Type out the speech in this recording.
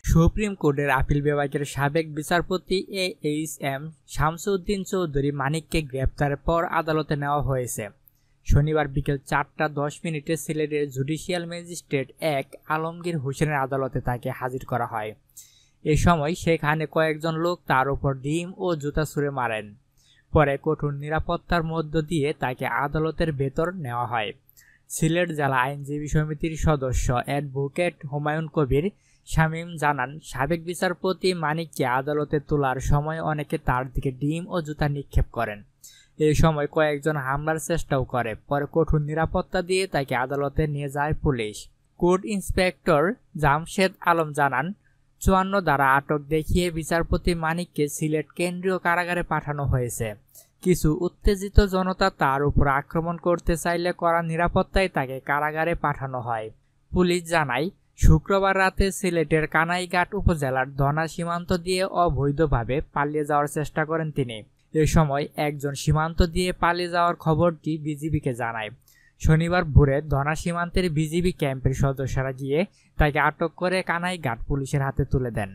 Supreme কোর্টের appeal বিভাগের সাবেক বিচারপতি AHM শামসুদ্দিন চৌধুরী মানিককে গ্রেপ্তারের পর আদালতে নেওয়া হয়েছে। শনিবার বিকেল 4টা 10 মিনিটে সিলেটের জুডিশিয়াল ম্যাজিস্ট্রেট 1 আলমগীর হোসেনের আদালতে তাকে হাজির করা হয়। এ সময় সেখানে কয়েকজন লোক তার উপর ডিম ও জুতা ছুঁড়ে মারেন। পরে কঠোর নিরাপত্তার মধ্য দিয়ে তাকে আদালতের ভেতর নেওয়া হয়। সিলেট জেলা আইনজীবী সমিতির সদস্য অ্যাডভোকেট হুমায়ুন কবির শামীম জানান, সাবেক বিচারপতি মানিককে আদালতে তোলার সময় অনেকে তার দিকে ডিম ও জুতা নিক্ষেপ করেন। এই সময় কয়েকজন হামলার চেষ্টাও করে। পরে কঠোর নিরাপত্তা দিয়ে তাকে আদালতে নিয়ে যায় police. Court inspector Jamshed Alam জানান, 54 ধারা আটক দেখিয়ে বিচারপতি মানিককে সিলেট কেন্দ্রীয় কারাগারে পাঠানো হয়েছে। কিছু উত্তেজিত জনতা তার উপর আক্রমণ করতে চাইলে কড়া নিরাপত্তায় তাকে কারাগারে পাঠানো হয়। পুলিশ জানায়, শুক্রবার রাতে সিলেটের কানাইঘাট উপজেলার ধনা সীমান্ত দিয়ে অবৈধভাবে পালিয়ে যাওয়ার চেষ্টা করেন তিনি। এ সময় একজন সীমান্ত দিয়ে পালিয়ে যাওয়ার খবরটি বিজিবিকে জানায়। শনিবার ভোরে ধনা সীমান্তের বিজিবি ক্যাম্পের সদস্যরা গিয়ে তাকে আটক করে কানাইঘাট পুলিশের হাতে তুলে দেন।